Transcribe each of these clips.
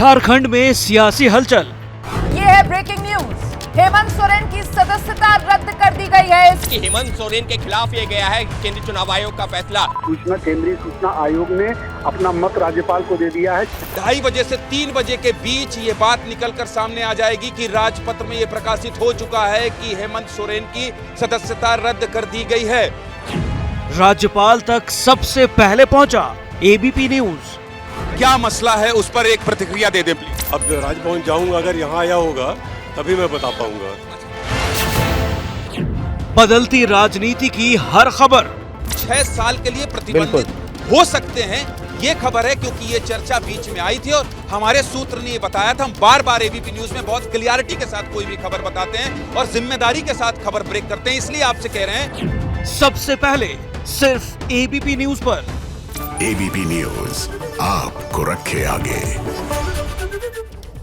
झारखंड में सियासी हलचल। ये है ब्रेकिंग न्यूज। हेमंत सोरेन की सदस्यता रद्द कर दी गई है। हेमंत सोरेन के खिलाफ ये गया है केंद्रीय चुनाव आयोग का फैसला। केंद्रीय सूचना आयोग ने अपना मत राज्यपाल को दे दिया है। 2:30 बजे से 3 बजे के बीच ये बात निकलकर सामने आ जाएगी कि राजपत्र में ये प्रकाशित हो चुका है कि हेमंत सोरेन की सदस्यता रद्द कर दी गई है। राज्यपाल तक सबसे पहले पहुंचा एबीपी न्यूज। क्या मसला है उस पर एक प्रतिक्रिया दे दे प्लीज। अब राजभवन जाऊंगा, अगर यहाँ आया होगा तभी मैं बता पाऊंगा। बदलती राजनीति की हर खबर। 6 साल के लिए प्रतिबंधित हो सकते हैं, ये खबर है क्योंकि ये चर्चा बीच में आई थी और हमारे सूत्र ने ये बताया था। हम बार बार एबीपी न्यूज में बहुत क्लियरिटी के साथ कोई भी खबर बताते हैं और जिम्मेदारी के साथ खबर ब्रेक करते हैं, इसलिए आपसे कह रहे हैं सबसे पहले सिर्फ एबीपी न्यूज पर। एबीपी न्यूज आपको रखे आगे।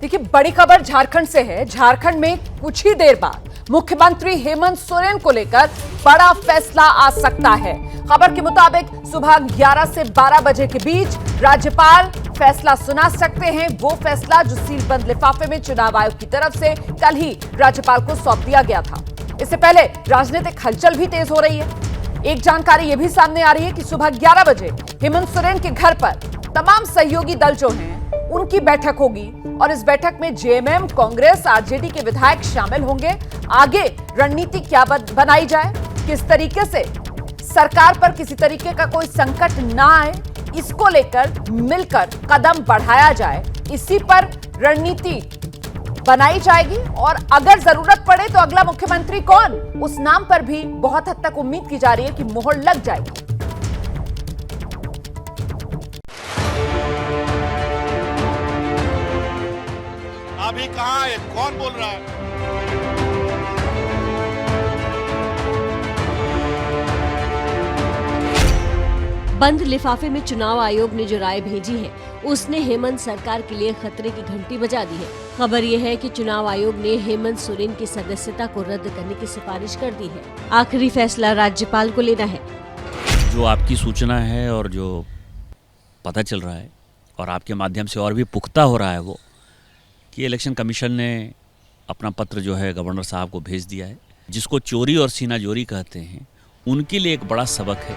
देखिए, बड़ी खबर झारखंड से है। झारखंड में कुछ ही देर बाद मुख्यमंत्री हेमंत सोरेन को लेकर बड़ा फैसला आ सकता है। खबर के मुताबिक सुबह 11 से 12 बजे के बीच राज्यपाल फैसला सुना सकते हैं। वो फैसला जो सीलबंद लिफाफे में चुनाव आयोग की तरफ से कल ही राज्यपाल को सौंप दिया गया था। इससे पहले राजनीतिक हलचल भी तेज हो रही है। एक जानकारी यह भी सामने आ रही है कि सुबह 11 बजे हेमंत सोरेन के घर पर तमाम सहयोगी दल जो हैं उनकी बैठक होगी और इस बैठक में जेएमएम, कांग्रेस, आरजेडी के विधायक शामिल होंगे। आगे रणनीति क्या बनाई जाए, किस तरीके से सरकार पर किसी तरीके का कोई संकट ना आए, इसको लेकर मिलकर कदम बढ़ाया जाए, इसी पर रणनीति बनाई जाएगी। और अगर जरूरत पड़े तो अगला मुख्यमंत्री कौन, उस नाम पर भी बहुत हद तक उम्मीद की जा रही है कि मोहर लग जाएगी। अभी कहाँ है, कौन बोल रहा है? बंद लिफाफे में चुनाव आयोग ने जो राय भेजी है उसने हेमंत सरकार के लिए खतरे की घंटी बजा दी है। खबर यह है कि चुनाव आयोग ने हेमंत सोरेन की सदस्यता को रद्द करने की सिफारिश कर दी है। आखिरी फैसला राज्यपाल को लेना है। जो आपकी सूचना है और जो पता चल रहा है और आपके माध्यम से और भी पुख्ता हो रहा है वो कि इलेक्शन कमीशन ने अपना पत्र जो है गवर्नर साहब को भेज दिया है, जिसको चोरी और सीनाजोरी कहते हैं, उनके लिए एक बड़ा सबक है।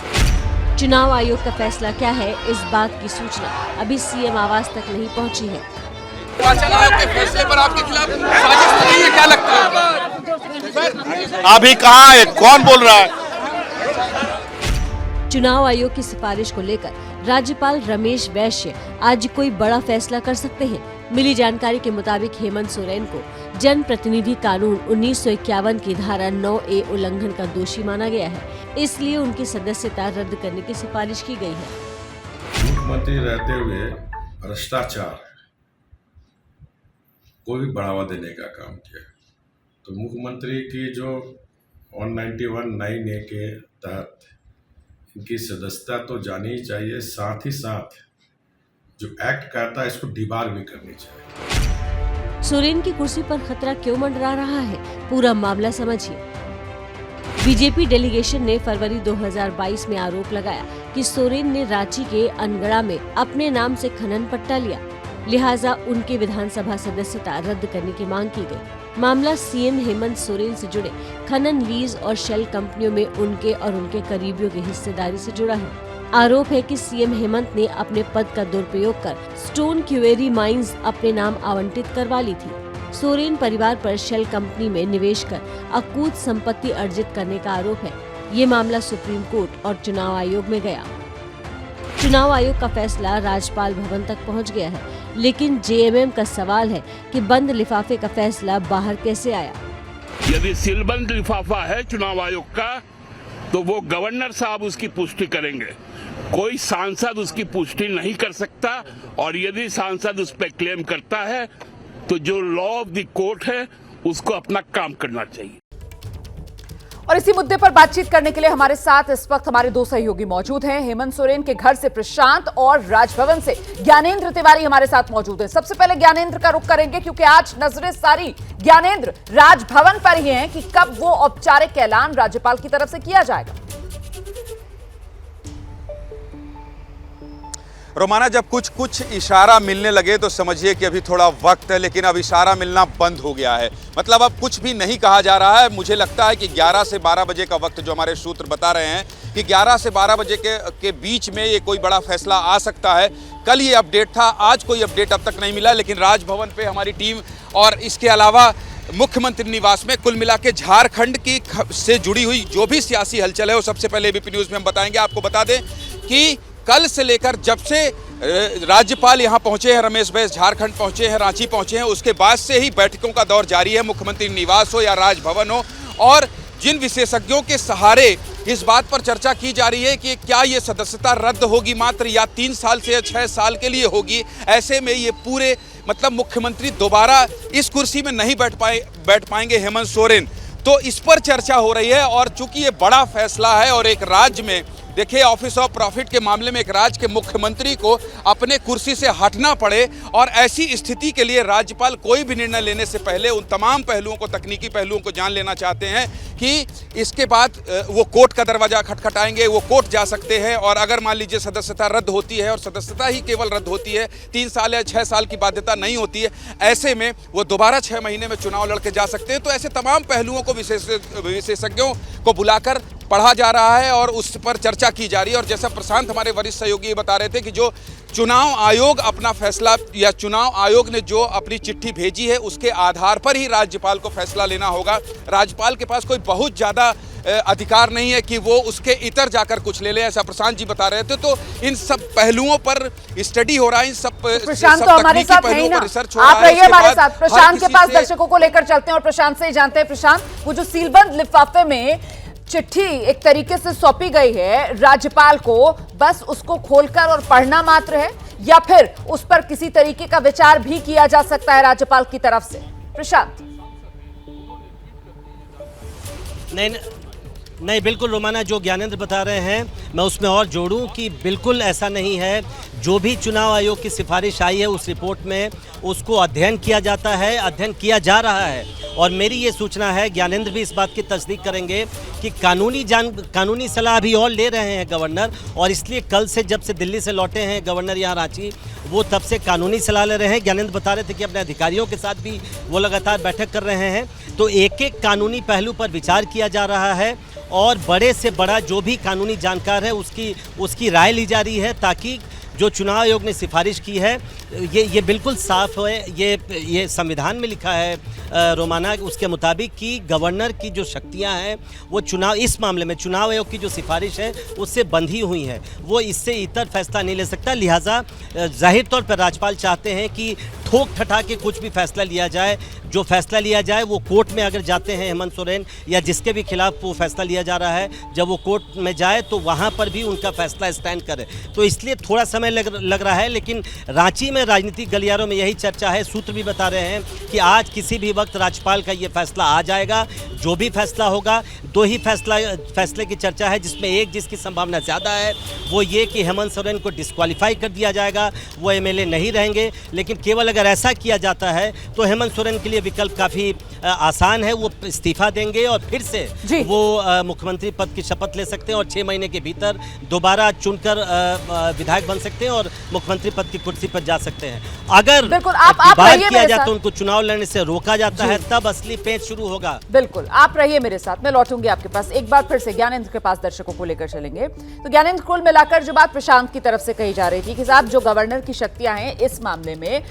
चुनाव आयोग का फैसला क्या है, इस बात की सूचना अभी सीएम आवास तक नहीं पहुंची है। निर्वाचन आयोग के फैसले पर आपके खिलाफ साजिश तो नहीं है, क्या लगता है? अभी कहाँ है, कौन बोल रहा है? चुनाव आयोग की सिफारिश को लेकर राज्यपाल रमेश वैश्य आज कोई बड़ा फैसला कर सकते हैं। मिली जानकारी के मुताबिक हेमंत सोरेन को जनप्रतिनिधि कानून 1951 की धारा 9A उल्लंघन का दोषी माना गया है, इसलिए उनकी सदस्यता रद्द करने की सिफारिश की गई है। मुख्यमंत्री रहते हुए भ्रष्टाचार को भी बढ़ावा देने का काम किया, तो मुख्यमंत्री की जो 191(9)A के तहत इनकी सदस्यता तो जानी ही चाहिए, साथ ही साथ जो एक्ट करता है इसको डिबार भी करनी चाहिए। सोरेन की कुर्सी पर खतरा क्यों मंडरा रहा है, पूरा मामला समझिए। बीजेपी डेलीगेशन ने फरवरी 2022 में आरोप लगाया कि सोरेन ने रांची के अनगढ़ा में अपने नाम से खनन पट्टा लिया, लिहाजा उनके विधानसभा सदस्यता रद्द करने की मांग की गई। मामला सीएम हेमंत सोरेन से जुड़े खनन, लीज और शेल कंपनियों में उनके और उनके करीबियों की हिस्सेदारी से जुड़ा है। आरोप है कि सीएम हेमंत ने अपने पद का दुरुपयोग कर स्टोन क्वेरी माइंस अपने नाम आवंटित करवा ली थी। सोरेन परिवार पर शेल कंपनी में निवेश कर अकूत संपत्ति अर्जित करने का आरोप है। ये मामला सुप्रीम कोर्ट और चुनाव आयोग में गया। चुनाव आयोग का फैसला राजपाल भवन तक पहुंच गया है, लेकिन जेएमएम का सवाल है कि बंद लिफाफे का फैसला बाहर कैसे आया। यदि सीलबंद लिफाफा है चुनाव आयोग का तो वो गवर्नर साहब उसकी पुष्टि करेंगे, कोई सांसद उसकी पुष्टि नहीं कर सकता। और यदि सांसद उस पर क्लेम करता है तो जो लॉ ऑफ द कोर्ट है उसको अपना काम करना चाहिए। और इसी मुद्दे पर बातचीत करने के लिए हमारे साथ इस वक्त हमारे दो सहयोगी मौजूद हैं। हेमंत सोरेन के घर से प्रशांत और राजभवन से ज्ञानेंद्र तिवारी हमारे साथ मौजूद हैं। सबसे पहले ज्ञानेंद्र का रुख करेंगे क्योंकि आज नजरें सारी ज्ञानेंद्र राजभवन पर ही हैं कि कब वो औपचारिक ऐलान राज्यपाल की तरफ से किया जाएगा। रोमाना, जब कुछ इशारा मिलने लगे तो समझिए कि अभी थोड़ा वक्त है, लेकिन अब इशारा मिलना बंद हो गया है। मतलब अब कुछ भी नहीं कहा जा रहा है। मुझे लगता है कि 11 से 12 बजे का वक्त जो हमारे सूत्र बता रहे हैं कि 11 से 12 बजे के बीच में ये कोई बड़ा फैसला आ सकता है। कल ये अपडेट था, आज कोई अपडेट अब तक नहीं मिला, लेकिन राजभवन पे हमारी टीम और इसके अलावा मुख्यमंत्री निवास में कुल मिला के झारखंड की से जुड़ी हुई जो भी सियासी हलचल है वो सबसे पहले एबीपी न्यूज़ में हम बताएंगे। आपको बता दें कि कल से लेकर जब से राज्यपाल यहाँ पहुँचे हैं, रमेश बैस झारखंड पहुँचे हैं, रांची पहुँचे हैं, उसके बाद से ही बैठकों का दौर जारी है। मुख्यमंत्री निवास हो या राजभवन हो, और जिन विशेषज्ञों के सहारे इस बात पर चर्चा की जा रही है कि क्या ये सदस्यता रद्द होगी मात्र या 3 साल से या 6 साल के लिए होगी। ऐसे में ये पूरे मतलब मुख्यमंत्री दोबारा इस कुर्सी में नहीं बैठ पाएंगे हेमंत सोरेन, तो इस पर चर्चा हो रही है। और चूंकि ये बड़ा फैसला है और एक राज्य में देखिए ऑफिस ऑफ प्रॉफिट के मामले में एक राज्य के मुख्यमंत्री को अपने कुर्सी से हटना पड़े, और ऐसी स्थिति के लिए राज्यपाल कोई भी निर्णय लेने से पहले उन तमाम पहलुओं को, तकनीकी पहलुओं को जान लेना चाहते हैं कि इसके बाद वो कोर्ट का दरवाजा खटखटाएंगे, वो कोर्ट जा सकते हैं। और अगर मान लीजिए सदस्यता रद्द होती है, और सदस्यता ही केवल रद्द होती है, 3 साल या 6 साल की बाध्यता नहीं होती है, ऐसे में वो दोबारा 6 महीने में चुनाव लड़के जा सकते हैं। तो ऐसे तमाम पहलुओं को विशेषज्ञों को बुलाकर पढ़ा जा रहा है और उस पर चर्चा की जा रही है। और जैसा प्रशांत हमारे वरिष्ठ सहयोगी बता रहे थे कि जो चुनाव आयोग अपना फैसला या चुनाव आयोग ने जो अपनी चिट्ठी भेजी है उसके आधार पर ही राज्यपाल को फैसला लेना होगा। राज्यपाल के पास कोई बहुत ज़्यादा अधिकार नहीं है कि वो उसके इतर जाकर कुछ ले ले, ऐसा प्रशांत जी बता रहे थे। तो इन सब पहलुओं पर स्टडी हो रहा है, इन सब प्रशांत तो हमारे साथ है ही ना, आप रहिए हमारे साथ। प्रशांत के पास दर्शकों को लेकर चलते हैं और प्रशांत से ही जानते हैं। प्रशांत, वो जो सीलबंद लिफाफे में चिट्ठी एक तरीके से सौंपी गई है राज्यपाल को, बस उसको खोलकर और पढ़ना मात्र है, या फिर उस पर किसी तरीके का विचार भी किया जा सकता है राज्यपाल की तरफ से? प्रशांत। नहीं, बिल्कुल रोमाना, जो ज्ञानेंद्र बता रहे हैं मैं उसमें और जोड़ूं कि बिल्कुल ऐसा नहीं है। जो भी चुनाव आयोग की सिफारिश आई है उस रिपोर्ट में उसको अध्ययन किया जाता है, अध्ययन किया जा रहा है। और मेरी ये सूचना है, ज्ञानेंद्र भी इस बात की तस्दीक करेंगे कि कानूनी सलाह अभी और ले रहे हैं गवर्नर, और इसलिए कल से जब से दिल्ली से लौटे हैं गवर्नर यहाँ रांची, वो तब से कानूनी सलाह ले रहे हैं। ज्ञानेंद्र बता रहे थे कि अपने अधिकारियों के साथ भी वो लगातार बैठक कर रहे हैं। तो एक एक कानूनी पहलू पर विचार किया जा रहा है और बड़े से बड़ा जो भी कानूनी जानकार है उसकी राय ली जा रही है, ताकि जो चुनाव आयोग ने सिफारिश की है ये बिल्कुल साफ है। ये संविधान में लिखा है रोमाना, उसके मुताबिक कि गवर्नर की जो शक्तियां हैं वो इस मामले में चुनाव आयोग की जो सिफारिश है उससे बंधी हुई हैं, वो इससे इतर फैसला नहीं ले सकता। लिहाजा जाहिर तौर पर राज्यपाल चाहते हैं कि ठोक ठठा के कुछ भी फैसला लिया जाए। जो फैसला लिया जाए वो कोर्ट में अगर जाते हैं हेमंत सोरेन या जिसके भी खिलाफ वो फैसला लिया जा रहा है, जब वो कोर्ट में जाए तो वहाँ पर भी उनका फैसला स्टैंड करे। तो इसलिए थोड़ा समय लग रहा है, लेकिन रांची में राजनीतिक गलियारों में यही चर्चा है। सूत्र भी बता रहे हैं कि आज किसी भी वक्त राज्यपाल का ये फैसला आ जाएगा। जो भी फैसला होगा, 2 ही फैसले की चर्चा है, जिसमें एक जिसकी संभावना ज़्यादा है वो ये कि हेमंत सोरेन को डिस्क्वालीफाई कर दिया जाएगा, वो MLA नहीं रहेंगे। लेकिन केवल अगर ऐसा किया जाता है तो हेमंत सोरेन के लिए विकल्प काफ़ी आसान है, वो इस्तीफा देंगे और फिर से वो मुख्यमंत्री पद की शपथ ले सकते हैं और 6 महीने के भीतर दोबारा चुनकर विधायक बन सकते हैं और मुख्यमंत्री पद की कुर्सी पर जा सकते हैं। अगर विवाद किया जाए तो उनको चुनाव लड़ने से रोका जाता है, तब असली पेच शुरू होगा। बिल्कुल, आप रहिए मेरे साथ, मैं लौटूंगी आपके पास। एक बार फिर से ज्ञानेंद्र के पास दर्शकों को लेकर चलेंगे। तो ज्ञानेंद्र, कुल मिलाकर जो बात प्रशांत की तरफ से कही जा रही थी कि साहब जो गवर्नर की शक्तियां हैं इस मामले में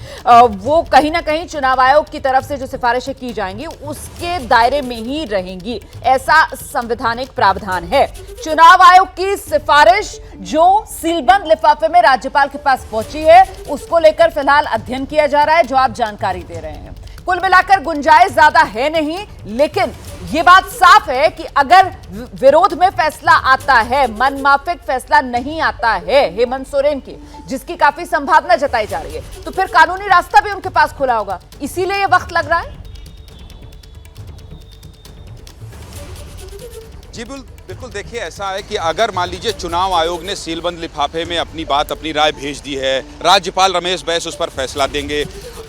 वो कहीं ना कहीं चुनाव आयोग की तरफ से जो सिफारिशें की जाएंगी उसके दायरे में ही रहेंगी, ऐसा संवैधानिक प्रावधान है। चुनाव आयोग की सिफारिश जो सीलबंद लिफाफे में राज्यपाल के पास पहुंची है उसको लेकर फिलहाल अध्ययन किया जा रहा है, जो आप जानकारी दे रहे हैं। कुल मिलाकर गुंजाइश ज्यादा है नहीं, लेकिन ये बात साफ है कि अगर विरोध में फैसला आता है, मनमाफिक फैसला नहीं आता है हेमंत सोरेन की, जिसकी काफी संभावना जताई जा रही है, तो फिर कानूनी रास्ता भी उनके पास खुला होगा। इसीलिए ये वक्त लग रहा है। जी बिल्कुल, देखिए ऐसा है कि अगर मान लीजिए चुनाव आयोग ने सीलबंद लिफाफे में अपनी बात, अपनी राय भेज दी है, राज्यपाल रमेश बैस उस पर फैसला देंगे।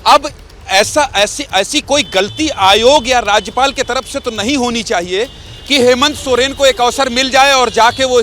अब ऐसी कोई गलती आयोग या राज्यपाल की तरफ से तो नहीं होनी चाहिए कि हेमंत सोरेन को एक अवसर मिल जाए और जाके वो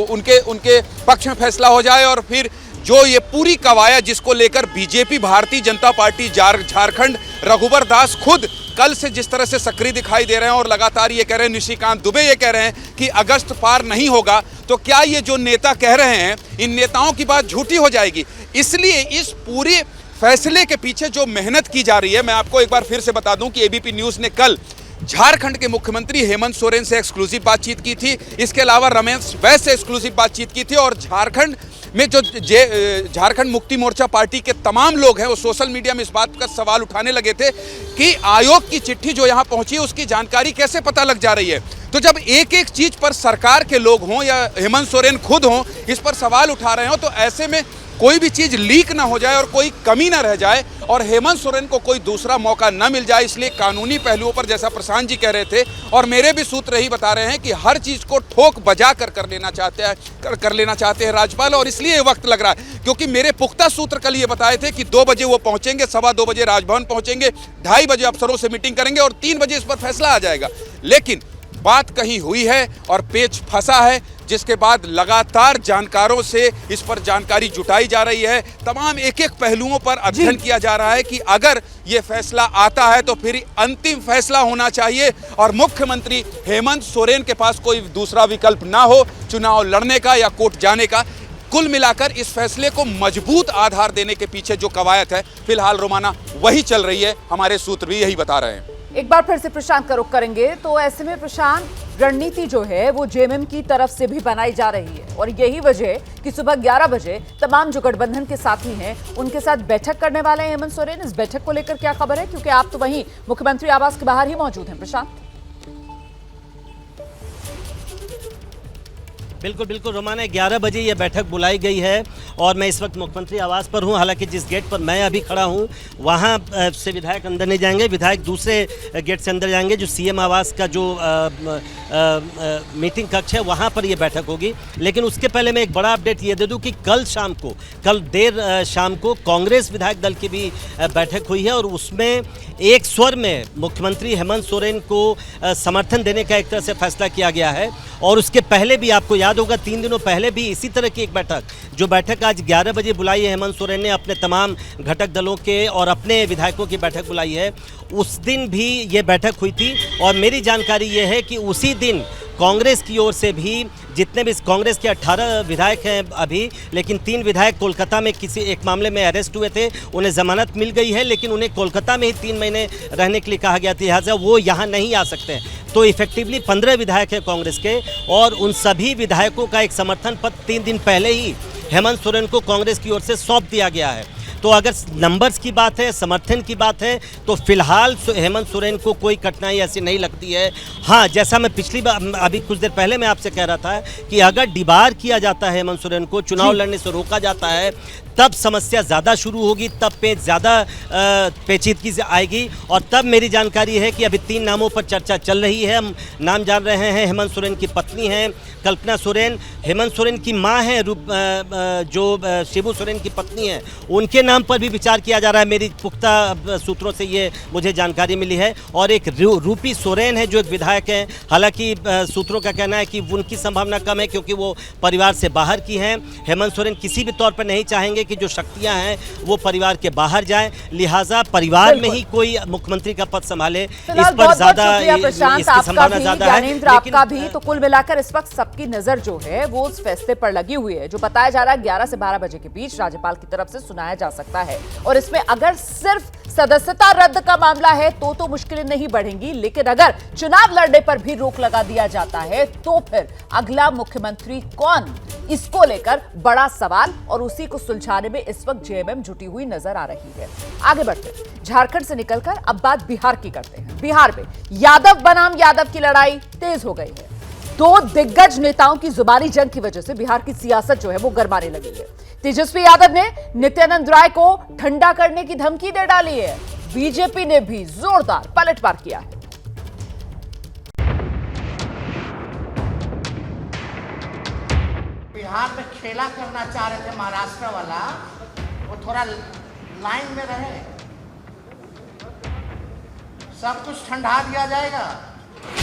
उनके पक्ष में फैसला हो जाए और फिर जो ये पूरी कवायद जिसको लेकर बीजेपी भारतीय जनता पार्टी झारखंड रघुवर दास खुद कल से जिस तरह से सक्रिय दिखाई दे रहे हैं और लगातार ये कह रहे हैं, निशिकांत दुबे ये कह रहे हैं कि अगस्त पार नहीं होगा, तो क्या ये जो नेता कह रहे हैं इन नेताओं की बात झूठी हो जाएगी? इसलिए इस पूरे फैसले के पीछे जो मेहनत की जा रही है, मैं आपको एक बार फिर से बता दूं कि एबीपी न्यूज़ ने कल झारखंड के मुख्यमंत्री हेमंत सोरेन से एक्सक्लूसिव बातचीत की थी। इसके अलावा रमेश बैस से एक्सक्लूसिव बातचीत की थी और झारखंड में जो झारखंड मुक्ति मोर्चा पार्टी के तमाम लोग हैं वो सोशल मीडिया में इस बात का सवाल उठाने लगे थे कि आयोग की चिट्ठी जो यहाँ पहुंची है उसकी जानकारी कैसे पता लग जा रही है। तो जब एक एक चीज पर सरकार के लोग हों या हेमंत सोरेन खुद हों इस पर सवाल उठा रहे हो, तो ऐसे में कोई भी चीज लीक ना हो जाए और कोई कमी ना रह जाए और हेमंत सोरेन को कोई दूसरा मौका ना मिल जाए, इसलिए कानूनी पहलुओं पर, जैसा प्रशांत जी कह रहे थे और मेरे भी सूत्र ही बता रहे हैं कि हर चीज को ठोक बजा कर लेना चाहते हैं राज्यपाल, और इसलिए वक्त लग रहा है क्योंकि मेरे पुख्ता सूत्र कल ये बताए थे कि 2 बजे वो पहुंचेंगे, 2:15 बजे राजभवन पहुंचेंगे, 2:30 बजे अफसरों से मीटिंग करेंगे और 3 बजे इस पर फैसला आ जाएगा। लेकिन बात कहीं हुई है और पेच फंसा है, जिसके बाद लगातार जानकारों से इस पर जानकारी जुटाई जा रही है, तमाम एक एक पहलुओं पर अध्ययन किया जा रहा है कि अगर ये फैसला आता है तो फिर अंतिम फैसला होना चाहिए और मुख्यमंत्री हेमंत सोरेन के पास कोई दूसरा विकल्प ना हो चुनाव लड़ने का या कोर्ट जाने का। कुल मिलाकर इस फैसले को मजबूत आधार देने के पीछे जो कवायद है फिलहाल रोमाना वही चल रही है, हमारे सूत्र भी यही बता रहे हैं। एक बार फिर से प्रशांत का रुख करेंगे, तो ऐसे में प्रशांत, रणनीति जो है वो जेएमएम की तरफ से भी बनाई जा रही है और यही वजह है कि सुबह 11 बजे तमाम जो गठबंधन के साथी हैं उनके साथ बैठक करने वाले हैं हेमंत सोरेन। इस बैठक को लेकर क्या खबर है, क्योंकि आप तो वहीं मुख्यमंत्री आवास के बाहर ही मौजूद हैं प्रशांत? बिल्कुल बिल्कुल रोमाना, 11 बजे ये बैठक बुलाई गई है और मैं इस वक्त मुख्यमंत्री आवास पर हूँ। हालांकि जिस गेट पर मैं अभी खड़ा हूँ वहाँ से विधायक अंदर नहीं जाएंगे, विधायक दूसरे गेट से अंदर जाएंगे जो सीएम आवास का जो मीटिंग कक्ष है वहाँ पर ये बैठक होगी। लेकिन उसके पहले मैं एक बड़ा अपडेट ये दे दूँ कि कल देर शाम को कांग्रेस विधायक दल की भी बैठक हुई है और उसमें एक स्वर में मुख्यमंत्री हेमंत सोरेन को समर्थन देने का एक तरह से फैसला किया गया है। और उसके पहले भी आपको याद होगा 3 दिनों पहले भी इसी तरह की एक बैठक आज 11 बजे बुलाई है हेमंत सोरेन ने, अपने तमाम घटक दलों के और अपने विधायकों की बैठक बुलाई है। उस दिन भी ये बैठक हुई थी और मेरी जानकारी ये है कि उसी दिन कांग्रेस की ओर से भी जितने भी कांग्रेस के 18 विधायक हैं अभी, लेकिन 3 विधायक कोलकाता में किसी एक मामले में अरेस्ट हुए थे, उन्हें जमानत मिल गई है, लेकिन उन्हें कोलकाता में ही 3 महीने रहने के लिए कहा गया था, लिहाजा वो यहाँ नहीं आ सकते। तो इफेक्टिवली 15 विधायक हैं कांग्रेस के और उन सभी विधायकों का एक समर्थन पत्र 3 दिन पहले ही हेमंत सोरेन को कांग्रेस की ओर से सौंप दिया गया है। तो अगर नंबर्स की बात है, समर्थन की बात है, तो फिलहाल हेमंत सोरेन को कोई कठिनाई ऐसी नहीं लगती है। हाँ, जैसा मैं पिछली बार अभी कुछ देर पहले मैं आपसे कह रहा था कि अगर डिबार किया जाता है हेमंत सोरेन को, चुनाव लड़ने से रोका जाता है, तब समस्या ज़्यादा शुरू होगी, तब ज़्यादा पेचीदगी से आएगी। और तब मेरी जानकारी है कि अभी 3 नामों पर चर्चा चल रही है। हम नाम जान रहे हैं, हेमंत सोरेन की पत्नी हैं कल्पना सोरेन, हेमंत सोरेन की मां हैं जो शिबू सोरेन की पत्नी हैं, उनके नाम पर भी विचार किया जा रहा है। मेरी पुख्ता सूत्रों से ये मुझे जानकारी मिली है। और एक रूपी सोरेन है जो एक विधायक हैं, हालांकि सूत्रों का कहना है कि उनकी संभावना कम है क्योंकि वो परिवार से बाहर की हैं। हेमंत सोरेन किसी भी तौर पर नहीं चाहेंगे कि जो शक्तियां हैं वो परिवार के बाहर जाएं, लिहाजा परिवार में ही कोई मुख्यमंत्री का पद संभाले, इस पर ज्यादा इसकी संभावना ज्यादा है। आपका भी तो कुल मिलाकर इस वक्त सबकी नजर जो है वो उस फैसले पर लगी हुई है जो बताया जा रहा है 11 से 12 बजे के बीच राज्यपाल की तरफ से सुनाया जा सकता है। और इसमें अगर सिर्फ सदस्यता रद्द का मामला है तो मुश्किलें नहीं बढ़ेंगी, लेकिन अगर चुनाव लड़ने पर भी रोक लगा दिया जाता है तो फिर अगला मुख्यमंत्री कौन, इसको लेकर बड़ा सवाल और उसी को सुलझाने में इस वक्त जेएमएम जुटी हुई नजर आ रही है। आगे बढ़ते झारखंड से निकलकर अब बात बिहार की करते हैं। बिहार में यादव बनाम यादव की लड़ाई तेज हो गई है। 2 दिग्गज नेताओं की जुबानी जंग की वजह से बिहार की सियासत जो है वो गरमाने लगी है। तेजस्वी यादव ने नित्यानंद राय को ठंडा करने की धमकी दे डाली है। बीजेपी ने भी जोरदार पलटवार किया है। बिहार में खेला करना चाह रहे थे महाराष्ट्र वाला, वो थोड़ा लाइन में रहे, सब कुछ ठंडा दिया जाएगा।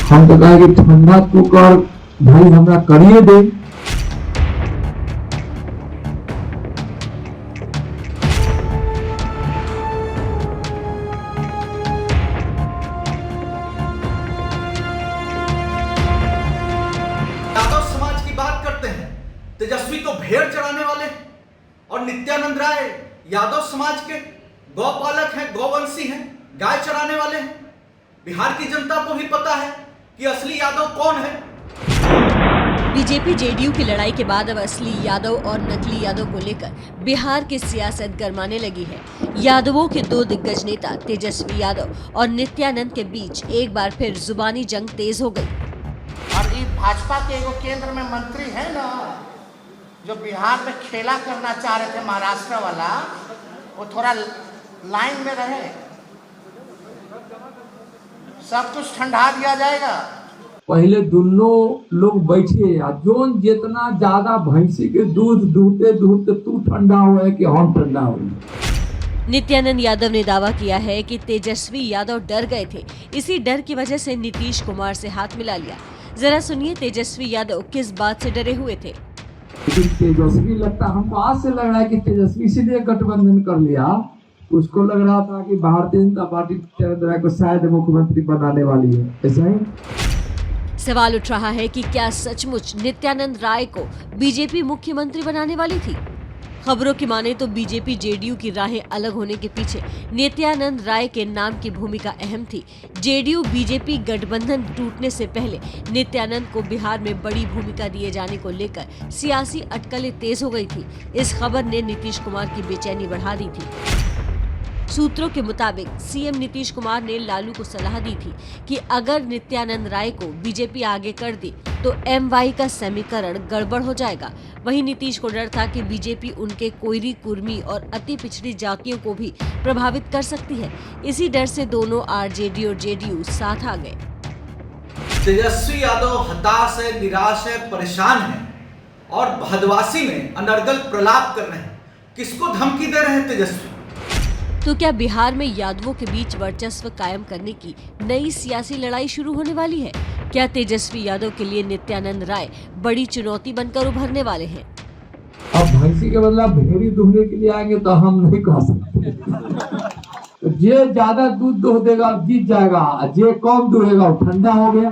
हम तो कहा कि ठंडा तू कर भाई, हमरा करिए दे। नित्यानंद राय यादव समाज के गौपालक हैं, गौवंशी हैं, गाय चराने वाले हैं। बिहार की जनता को भी पता है कि असली यादव कौन है। बीजेपी जेडीयू की लड़ाई के बाद अब असली यादव और नकली यादव को लेकर बिहार की सियासत गरमाने लगी है। यादवों के दो दिग्गज नेता तेजस्वी यादव और नित्यानंद के बीच एक बार फिर जुबानी जंग तेज हो गई। और ये भाजपा के एगो केंद्र में मंत्री है ना, जो बिहार में खेला करना चाह रहे थे महाराष्ट्र वाला, वो थोड़ा लाइन में रहे, सब कुछ ठंडा दिया जाएगा। पहले दोनों लोग बैठिए, जोन जितना ज्यादा भैंसी के दूध दूहते दूहते तू ठंडा हुआ कि हम ठंडा हुए। नित्यानंद यादव ने दावा किया है कि तेजस्वी यादव डर गए थे, इसी डर की वजह से नीतीश कुमार से हाथ मिला लिया। जरा सुनिए तेजस्वी यादव किस बात से डरे हुए थे। लेकिन तेजस्वी लगता, हमको आज से लग रहा है कि तेजस्वी इसलिए गठबंधन कर लिया, उसको लग रहा था कि भारतीय जनता पार्टी को शायद मुख्यमंत्री बनाने वाली है। ऐसा ही सवाल उठ रहा है कि क्या सचमुच नित्यानंद राय को बीजेपी मुख्यमंत्री बनाने वाली थी। खबरों की माने तो बीजेपी जेडीयू की राहें अलग होने के पीछे नित्यानंद राय के नाम की भूमिका अहम थी। जेडीयू बीजेपी गठबंधन टूटने से पहले नित्यानंद को बिहार में बड़ी भूमिका दिए जाने को लेकर सियासी अटकलें तेज हो गई थी। इस खबर ने नीतीश कुमार की बेचैनी बढ़ा दी थी। सूत्रों के मुताबिक सीएम नीतीश कुमार ने लालू को सलाह दी थी कि अगर नित्यानंद राय को बीजेपी आगे कर दी तो एमवाई का समीकरण गड़बड़ हो जाएगा। वहीं नीतीश को डर था कि बीजेपी उनके कोयरी, कुर्मी और अति पिछड़ी जातियों को भी प्रभावित कर सकती है। इसी डर से दोनों आरजेडी और जेडीयू साथ आ गए। तेजस्वी यादव हताश है, निराश है, परेशान है और भदवासी में अनर्गल प्रलाप कर रहे हैं। किसको धमकी दे रहे हैं तेजस्वी? तो क्या बिहार में यादवों के बीच वर्चस्व कायम करने की नई सियासी लड़ाई शुरू होने वाली है? क्या तेजस्वी यादव के लिए नित्यानंद राय बड़ी चुनौती बनकर उभरने वाले हैं? अब भैंसी के बदला भेड़ी दूहने के लिए आएंगे तो हम नहीं कह सकते। तो जे ज्यादा दूध दूह देगा जीत जाएगा, जे कम दूहेगा वो ठंडा हो गया।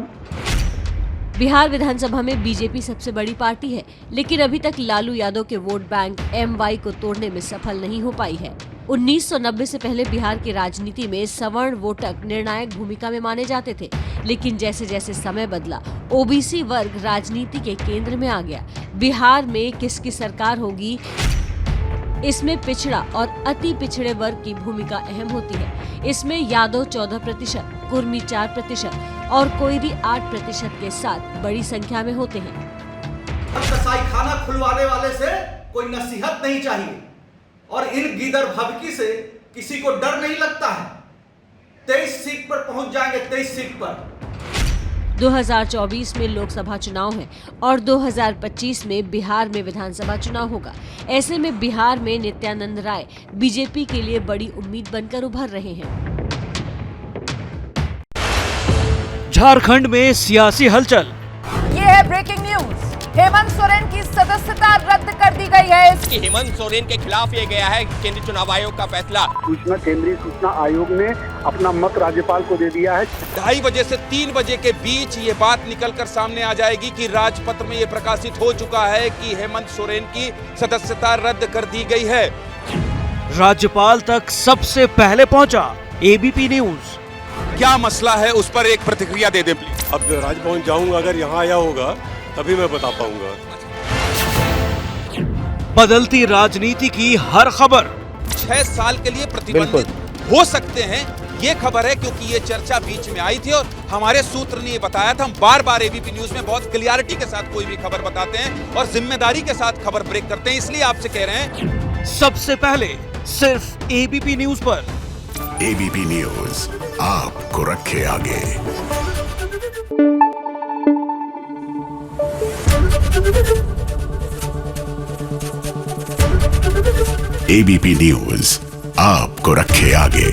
बिहार विधानसभा में बीजेपी सबसे बड़ी पार्टी है, लेकिन अभी तक लालू यादव के वोट बैंक एमवाई को तोड़ने में सफल नहीं हो पाई है। 1990 से पहले बिहार की राजनीति में सवर्ण वोटक निर्णायक भूमिका में माने जाते थे, लेकिन जैसे जैसे समय बदला ओबीसी वर्ग राजनीति के केंद्र में आ गया। बिहार में किसकी सरकार होगी, इसमें पिछड़ा और अति पिछड़े वर्ग की भूमिका अहम होती है। इसमें यादव 14%, कुर्मी 4% और कोयरी 8% के साथ बड़ी संख्या में होते हैं। कसाई खाना खुलवाने वाले से कोई नसीहत नहीं चाहिए और इन गीदड़ भभकी से किसी को डर नहीं लगता है। 23 सीट पर पहुंच जाएंगे, 23 सीट पर। 2024 में लोकसभा चुनाव है और 2025 में बिहार में विधानसभा चुनाव होगा। ऐसे में बिहार में नित्यानंद राय बीजेपी के लिए बड़ी उम्मीद बनकर उभर रहे हैं। झारखंड में सियासी हलचल। ये है ब्रेकिंग न्यूज। हेमंत सोरेन की सदस्यता रद्द कर दी गई है। हेमंत सोरेन के खिलाफ ये गया है केंद्रीय चुनाव आयोग का फैसला। केंद्रीय सूचना आयोग ने अपना मत राज्यपाल को दे दिया है। 2:30 बजे से 3 बजे के बीच ये बात निकलकर सामने आ जाएगी कि राजपत्र में ये प्रकाशित हो चुका है कि हेमंत सोरेन की सदस्यता रद्द कर दी गई है। राज्यपाल तक सबसे पहले पहुंचा एबीपी न्यूज। क्या मसला है उस पर एक प्रतिक्रिया दे दे प्लीज। अब राजभवन जाऊंगा, अगर यहाँ आया होगा तभी मैं बता पाऊंगा। बदलती राजनीति की हर खबर 6 साल के लिए प्रतिबंधित हो सकते हैं, ये खबर है क्योंकि ये चर्चा बीच में आई थी और हमारे सूत्र ने ये बताया था। हम बार बार एबीपी न्यूज में बहुत क्लियरिटी के साथ कोई भी खबर बताते हैं और जिम्मेदारी के साथ खबर ब्रेक करते हैं, इसलिए आपसे कह रहे हैं सबसे पहले सिर्फ एबीपी न्यूज पर। एबीपी न्यूज आपको रखे आगे। एबीपी न्यूज आपको रखे आगे।